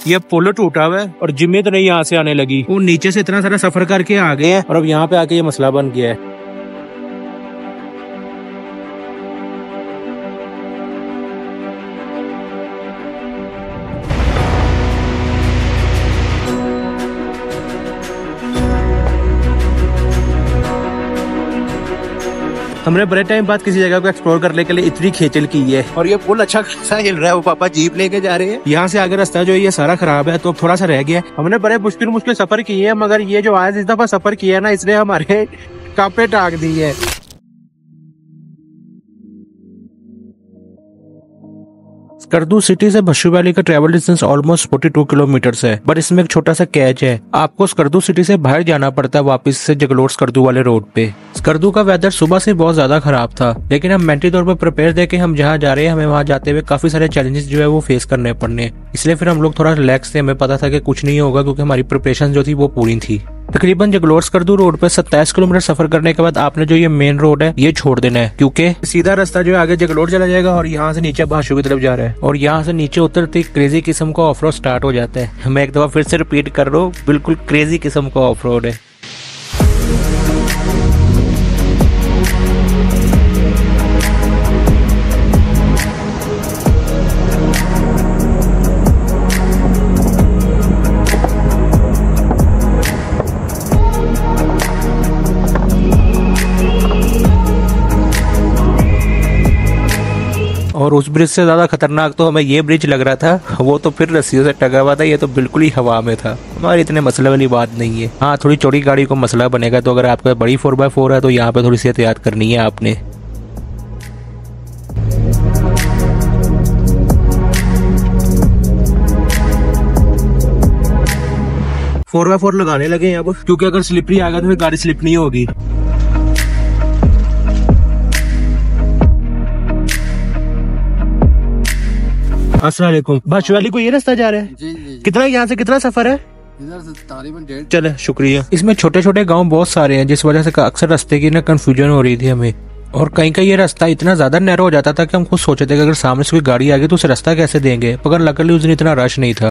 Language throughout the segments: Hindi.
ये पुल टूटा हुआ है और जिम्मे तो नहीं यहाँ से आने लगी। वो नीचे से इतना सारा सफर करके आ गए हैं और अब यहाँ पे आके ये मसला बन गया है। हमने बड़े टाइम बाद किसी जगह को एक्सप्लोर करने के लिए इतनी खेचल की है और ये पुल अच्छा खासा हिल रहा है। वो पापा जीप लेके जा रहे हैं। यहाँ से आगे रास्ता जो है ये सारा खराब है तो थोड़ा सा रह गया। हमने बड़े मुश्किल सफर किए हैं मगर ये जो आज इस दफा सफर किया है ना इसने हमारे कांपे टाक दी है। स्कर्दू सिटी से भशू वैली का ट्रेवल डिस्टेंस ऑलमोस्ट 42 किलोमीटर्स है। बट इसमें एक छोटा सा कैच है, आपको स्कर्दू सिटी से बाहर जाना पड़ता है वापस से जगलोर स्कर्दू वाले रोड पे। स्कर्दू का वेदर सुबह से बहुत ज्यादा खराब था लेकिन हम मेंटली तौर पर प्रिपेयर थे कि हम जहाँ जा रहे हैं हमें वहाँ जाते हुए काफी सारे चैलेंजेस जो है वो फेस करने पड़ने, इसलिए फिर हम लोग थोड़ा रिलैक्स थे। हमें पता था कि कुछ नहीं होगा क्योंकि हमारी प्रिपरेशन जो थी वो पूरी थी। तकरीबन जगलोर स्कर्दू रोड पे 27 किलोमीटर सफर करने के बाद आपने जो ये मेन रोड है ये छोड़ देना है क्योंकि सीधा रास्ता जो है आगे जगलोर चला जाएगा और यहाँ से नीचे भाशु की तरफ जा रहा है और यहाँ से नीचे उतरते क्रेजी किस्म का ऑफ रोड स्टार्ट हो जाता है। मैं एक दफा फिर से रिपीट कर रहा हूँ, बिल्कुल क्रेजी किस्म का ऑफ रोड है। और उस ब्रिज से ज्यादा खतरनाक तो हमें ये ब्रिज लग रहा था, वो तो फिर रस्सियों से टंगा हुआ था, ये तो बिल्कुल ही हवा में था। हमारी इतने मसले वाली बात नहीं है। हाँ थोड़ी चौड़ी गाड़ी को मसला बनेगा, तो अगर आपका बड़ी 4x4 है तो यहाँ पे थोड़ी सी एहतियात करनी है आपने। फोर बाय फोर लगाने लगे हैं अब क्योंकि अगर स्लिपरी आ गया तो फिर गाड़ी स्लिप नहीं होगी। अस्सलाम वालेकुम। भाशु वैली को ये रास्ता जा रहा है? जी। कितना यहाँ से कितना सफर है? इधर से तकरीबन 1.5। चले शुक्रिया। इसमें छोटे छोटे गांव बहुत सारे हैं जिस वजह से अक्सर रास्ते की ना कंफ्यूजन हो रही थी हमें, और कहीं कहीं ये रास्ता इतना ज्यादा नैरो हो जाता था कि हम खुद सोचे थे कि अगर सामने से कोई गाड़ी आ गई तो उसे रास्ता कैसे देंगे, मगर लकीली उस दिन इतना रश नहीं था।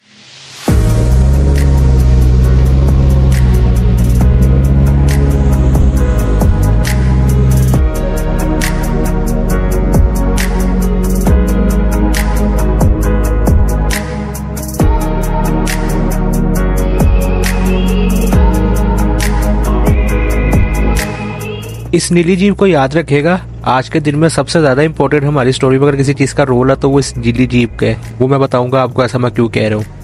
इस नीली जीप को याद रखेगा, आज के दिन में सबसे ज्यादा इम्पोर्टेंट हमारी स्टोरी में अगर किसी चीज का रोल है तो वो इस नीली जीप का है। वो मैं बताऊंगा आपको, ऐसा मैं क्यों कह रहा हूँ।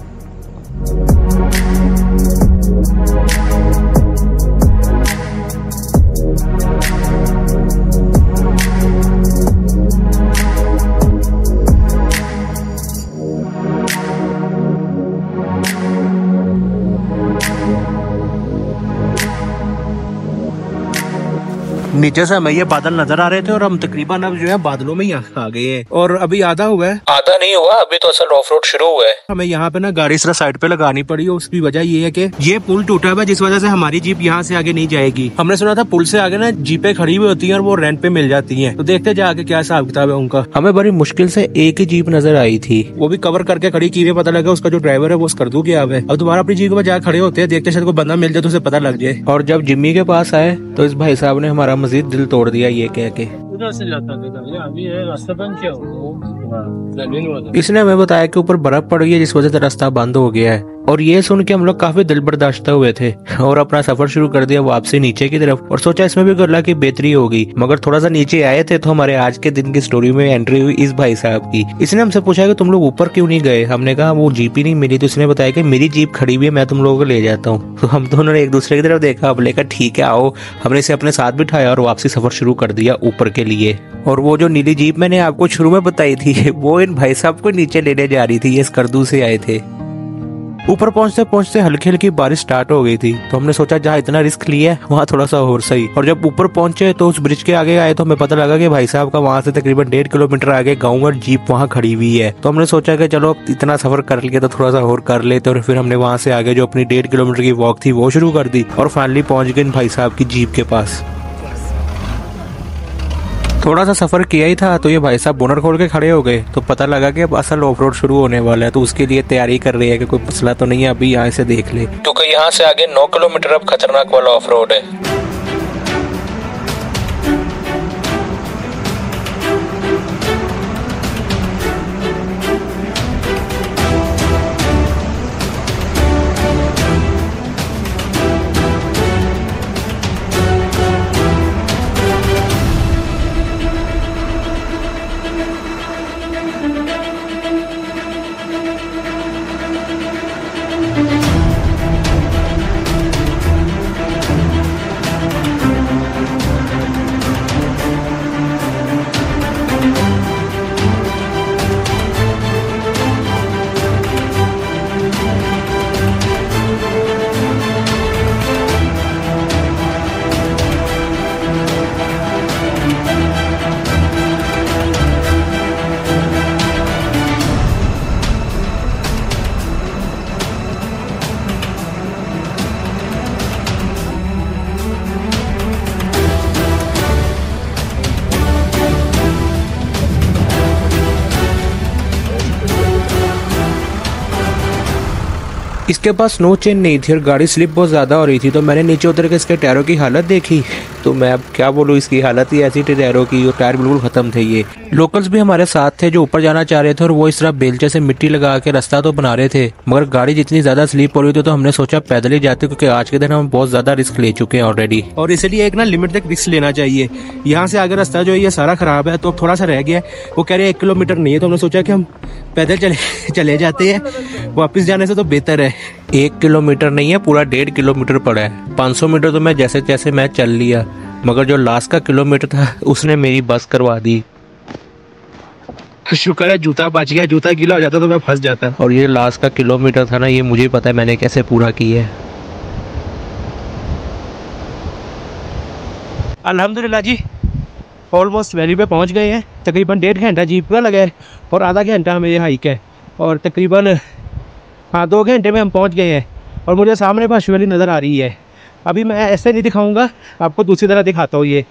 नीचे से हमें ये बादल नजर आ रहे थे और हम तकरीबन अब जो है बादलों में ही आ गए हैं और अभी आधा हुआ है। आधा नहीं हुआ, अभी तो असल ऑफ रोड शुरू हुआ है। हमें यहाँ पे ना गाड़ी सिर्फ साइड पे लगानी पड़ी है। उसकी वजह ये है कि ये पुल टूटा हुआ है जिस वजह से हमारी जीप यहाँ से आगे नहीं जाएगी। हमने सुना था पुल से आगे ना जीपें खड़ी हुई होती है और वो रेंट पे मिल जाती है, तो देखते जाके क्या हिसाब किताब है उनका। हमें बड़ी मुश्किल से एक ही जीप नजर आई थी, वो भी कवर करके खड़ी की हुई। पता लगा उसका जो ड्राइवर है वो स्कर्दू गया है। अब दोबारा अपनी जीप में जाकर खड़े होते हैं, देखते शायद कोई बंदा मिल जाए तो उसे पता लग जाए। और जब जिम्मी के पास आए तो इस भाई साहब ने हमारा मजीद दिल तोड़ दिया ये कह के। उधर से जाता था, अभी है रास्ता बंद किया हुआ। इसने हमें बताया कि ऊपर बर्फ पड़ गई है जिस वजह से रास्ता बंद हो गया है, और ये सुन के हम लोग काफी दिल बर्दाश्त हुए थे और अपना सफर शुरू कर दिया वापसी नीचे की तरफ, और सोचा इसमें भी अल्लाह की बेहतरी होगी। मगर थोड़ा सा नीचे आए थे तो हमारे आज के दिन की स्टोरी में एंट्री हुई इस भाई साहब की। इसने हमसे पूछा कि तुम लोग ऊपर क्यों नहीं गए। हमने कहा वो जीप ही नहीं मिली, तो इसने बताया कि मेरी जीप खड़ी हुई है, मैं तुम लोगों को ले जाता हूँ। तो हम दोनों ने एक दूसरे की तरफ देखा, अब लेकर ठीक है आओ। हमने इसे अपने साथ बिठाया और वापसी सफर शुरू कर दिया ऊपर के लिए। और वो जो नीली जीप मैंने आपको शुरू में बताई थी वो इन भाई साहब को नीचे लेने जा रही थी। ये स्कर्दू से आए थे। ऊपर पहुंचते पहुंचते हल्की हल्की बारिश स्टार्ट हो गई थी, तो हमने सोचा जहाँ इतना रिस्क लिया है वहाँ थोड़ा सा और सही। और जब ऊपर पहुंचे तो उस ब्रिज के आगे आए तो हमें पता लगा कि भाई साहब का वहाँ से तकरीबन 1.5 किलोमीटर आगे गाँव और जीप वहाँ खड़ी हुई है। तो हमने सोचा कि चलो इतना सफर कर लिया तो थोड़ा सा और कर लेते, और फिर हमने वहाँ से आगे जो अपनी 1.5 किलोमीटर की वॉक थी वो शुरू कर दी और फाइनली पहुंच गए भाई साहब की जीप के पास। थोड़ा सा सफर किया ही था तो ये भाई साहब बोनट खोल के खड़े हो गए, तो पता लगा कि अब असल ऑफ रोड शुरू होने वाला है। तो उसके लिए तैयारी कर रही है कि कोई मसला तो नहीं है, अभी यहाँ से देख ले, क्योंकि यहाँ से आगे 9 किलोमीटर अब खतरनाक वाला ऑफ रोड है। इसके पास स्नो चेन नहीं थी और गाड़ी स्लिप बहुत ज़्यादा हो रही थी, तो मैंने नीचे उतर के इसके टायरों की हालत देखी, तो मैं अब क्या बोलूँ, इसकी हालत ही ऐसी थी टायरों की, और टायर बिल्कुल ख़त्म थे। ये लोकल्स भी हमारे साथ थे जो ऊपर जाना चाह रहे थे और वो इस तरह बेलचे से मिट्टी लगा के रास्ता तो बना रहे थे, मगर गाड़ी जितनी ज़्यादा स्लिप हो रही थी तो हमने सोचा पैदल ही जाते, क्योंकि आज के दिन हम बहुत ज़्यादा रिस्क ले चुके हैं ऑलरेडी, और इसलिए एक ना लिमिट तक रिस्क लेना चाहिए। यहाँ से आगे रास्ता जो है ये सारा ख़राब है, तो थोड़ा सा रह गया है, वो कह रहे हैं 1 किलोमीटर नहीं है, तो हमने सोचा कि हम पैदल चले जाते हैं, वापस जाने से तो बेहतर है। 1 किलोमीटर नहीं है, पूरा 1.5 किलोमीटर पड़ा है। 500 मीटर तो मैं जैसे तैसे मैं चल लिया, मगर जो लास्ट का किलोमीटर था उसने मेरी बस करवा दी। शुक्र है जूता बच गया, जूता गीला हो जाता तो मैं फंस जाता। और ये लास्ट का किलोमीटर था ना, ये मुझे पता है मैंने कैसे पूरा किया है। अल्हम्दुलिल्लाह जी, ऑलमोस्ट वैली पे पहुंच गए हैं। तकरीबन 1.5 घंटा जीप का लगा है और आधा घंटा हमें ये हाइक है, और तकरीबन 2 घंटे में हम पहुंच गए हैं। और मुझे सामने भाशु वैली नज़र आ रही है। अभी मैं ऐसे नहीं दिखाऊंगा आपको, दूसरी तरह दिखाता हूँ। ये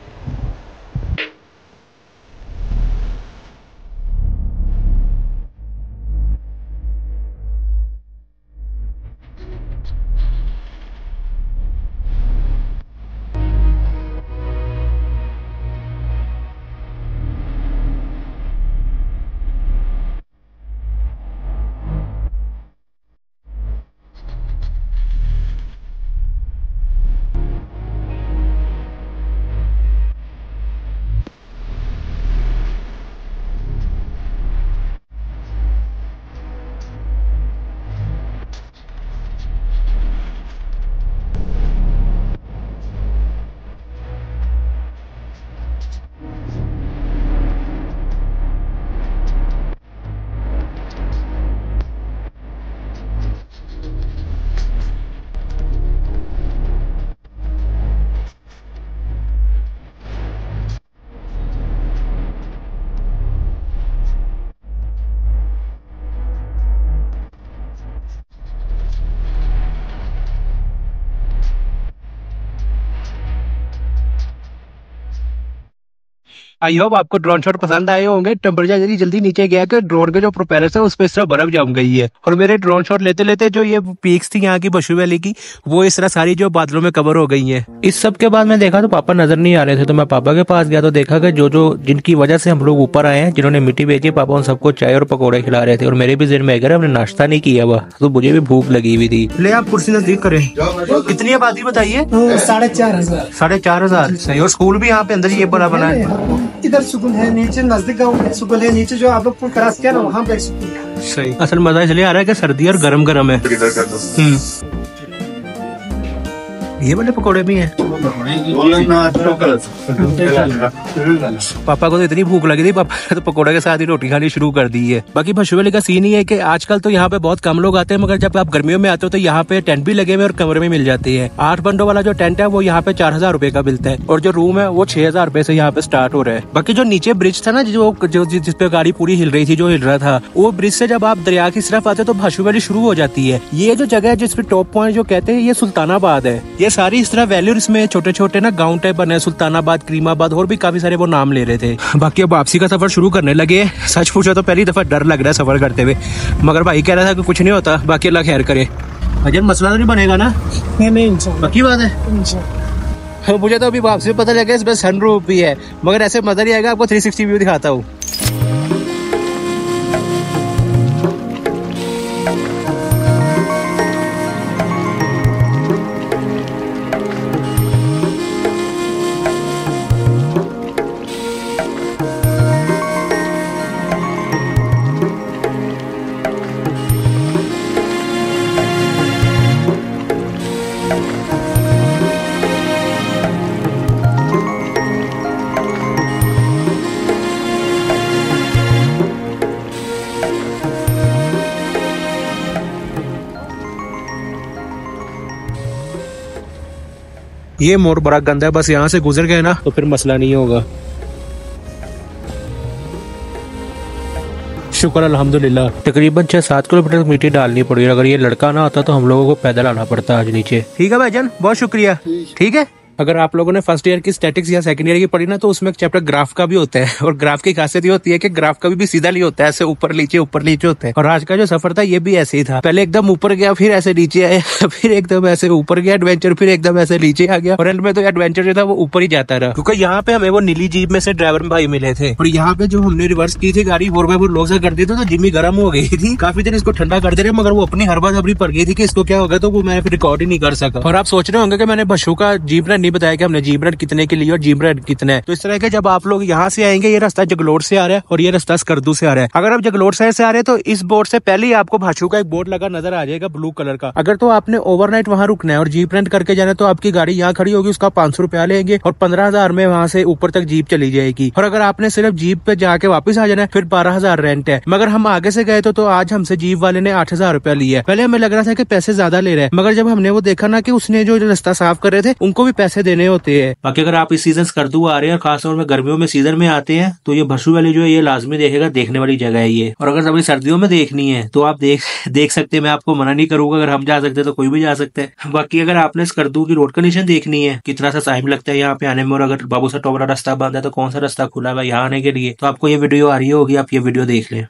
आई होप आपको ड्रोन शॉट पसंद आए होंगे। टेम्परेचर जल्दी नीचे गया कि ड्रोन के जो प्रोपेलर है उस पर इस तरह बर्फ जम गई है, और मेरे ड्रोन शॉट लेते लेते जो ये पीक्स थी यहाँ की भाशु वैली की, वो इस तरह सारी जो बादलों में कवर हो गई हैं। इस सब के बाद मैं देखा तो पापा नजर नहीं आ रहे थे, तो मैं पापा के पास गया तो देखा कि जो जिनकी वजह से हम लोग ऊपर आए हैं, जिन्होंने मिट्टी बेची, पापा उन सबको चाय और पकौड़े खिला रहे थे। और मेरे भी ज़हन में अगर हमने नाश्ता नहीं किया हुआ, तो मुझे भी भूख लगी हुई थी। ले आप कुर्सी नजदीक करें। कितनी आबादी बताइए? 4,500। 4,500 सही। और स्कूल भी यहाँ पे अंदर ये बड़ा बना है। इधर स्कूल है, नीचे नजदीक गाँव में स्कूल है, नीचे जो आप लोग पुल क्रॉस किया ना वहाँ पे स्कूल है। सही। असल मजा इसलिए आ रहा है कि सर्दी और गरम गरम है। ये वाले पकौड़े भी हैं। पापा को तो इतनी भूख लगी थी, पापा ने तो पकौड़े के साथ ही रोटी खानी शुरू कर दी है। बाकी भाशु वैली का सीन ही है कि आजकल तो यहाँ पे बहुत कम लोग आते हैं, मगर जब आप गर्मियों में आते हो तो यहाँ पे टेंट भी लगे हुए और कमरे में मिल जाते हैं। 8 बंडों वाला जो टेंट है वो यहाँ पे 4,000 रुपए का मिलता है, और जो रूम है वो 6,000 रुपए से यहाँ पे स्टार्ट हो रहा है। बाकी जो नीचे ब्रिज था ना, जिसपे गाड़ी पूरी हिल रही थी, जो हिल रहा था, वो ब्रिज से जब आप दरिया की तरफ आते हो तो भाशु वैली शुरू हो जाती है। ये जो जगह है जिसपे टॉप पॉइंट जो कहते हैं, ये सुल्तानाबाद है। ये सारी इस तरह वैल्यू इसमें छोटे छोटे ना गाँव टाइप बने, सुल्तानाबाद, करीमाबाद और भी काफी सारे वो नाम ले रहे थे। बाकी अब वापसी का सफर शुरू करने लगे। सच पूछो तो पहली दफा डर लग रहा है सफर करते हुए, मगर भाई कह रहा था कि कुछ नहीं होता, बाकी अल्लाह खैर करे। भजन मसला तो नहीं बनेगा ना? नहीं इंशाल्लाह, पक्की बात है। मुझे तो अभी वापसी में पता लगा इसमें सनरूफ भी है, मगर ऐसे मजा नहीं आएगा। आपको 360 व्यू दिखाता हूँ। ये मोड़ बड़ा गंदा है, बस यहाँ से गुजर गए ना तो फिर मसला नहीं होगा। शुक्र अल्हम्दुलिल्लाह। तकरीबन 6-7 किलोमीटर मिट्टी डालनी पड़ी। अगर ये लड़का ना होता तो हम लोगों को पैदल आना पड़ता आज नीचे। ठीक है भाईजान, बहुत शुक्रिया। ठीक है, अगर आप लोगों ने फर्स्ट ईयर की स्टैटिक्स या सेकंड ईयर की पढ़ी ना तो उसमें एक चैप्टर ग्राफ का भी होता है, और ग्राफ की खासियत ये होती है कि ग्राफ कभी भी सीधा नहीं होता है, ऐसे ऊपर नीचे होता है। और आज का जो सफर था ये भी ऐसे ही था, पहले एकदम ऊपर गया, फिर ऐसे नीचे आया, फिर एकदम ऐसे ऊपर गया एडवेंचर, फिर एकदम ऐसे नीचे आ गया, और एंड में तो एडवेंचर जो था वो ऊपर ही जाता रहा। क्योंकि यहाँ पे हमें वो नीली जीप में से ड्राइवर भाई मिले थे, और यहाँ पे जो हमने रिवर्स की थी गाड़ी 4x4 लोग से कर दी थी, तो जिम्मी गर्म हो गई थी। काफी देर इसको ठंडा कर दे रहे, मगर वो अपनी हरबा जबरी पड़ गई थी कि इसको क्या होगा, तो वो मैं फिर रिकॉर्ड ही नहीं कर सका। और आप सोच रहे होंगे कि मैंने बशु का जीप रेंट नहीं बताया कि हमने जीप रेंट कितने के लिए और जीप रेंट कितने है। तो इस तरह के जब आप लोग यहाँ से आएंगे, ये रास्ता जगलोट से आ रहा है और ये रास्ता स्कर्दू से आ रहा है। अगर आप जगलोट साइड से आ रहे हैं तो इस बोर्ड से पहले ही आपको भाषु का एक बोर्ड लगा नजर आ जाएगा ब्लू कलर का। अगर तो आपने ओवरनाइट वहाँ रुकना है और जीप रेंट करके जाना है तो आपकी गाड़ी यहाँ खड़ी होगी, उसका 500 रुपया लेंगे और 15,000 में वहाँ से ऊपर तक जीप चली जाएगी। और अगर आपने सिर्फ जीप पे जाके वापस आ जाना है फिर 12,000 रेंट है। मगर हम आगे से गए तो आज हमसे जीप वाले ने 8,000 रुपया लिया। पहले हमें लग रहा था कि पैसे ज्यादा ले रहे हैं, मगर जब हमने वो देखा ना कि उसने जो रास्ता साफ कर रहे थे उनको भी पैसे देने होते हैं। बाकी अगर आप इस सीजन स्कर्दू आ रहे हैं, खासतौर में गर्मियों में सीजन में आते हैं, तो ये भसू वाली जो है ये लाजमी देखेगा, देखने वाली जगह है ये। और अगर अभी सर्दियों में देखनी है तो आप देख सकते हैं, मैं आपको मना नहीं करूंगा। अगर हम जा सकते हैं तो कोई भी जा सकता है। बाकी अगर आपने स्कर्दू की रोड कंडीशन देखनी है, कितना सा टाइम लगता है यहाँ पे आने में, और अगर बाबू सा टोबरा रास्ता बंद है तो कौन सा रास्ता खुला है यहाँ आने के लिए, तो आपको ये वीडियो आ रही होगी, आप ये वीडियो देख लें।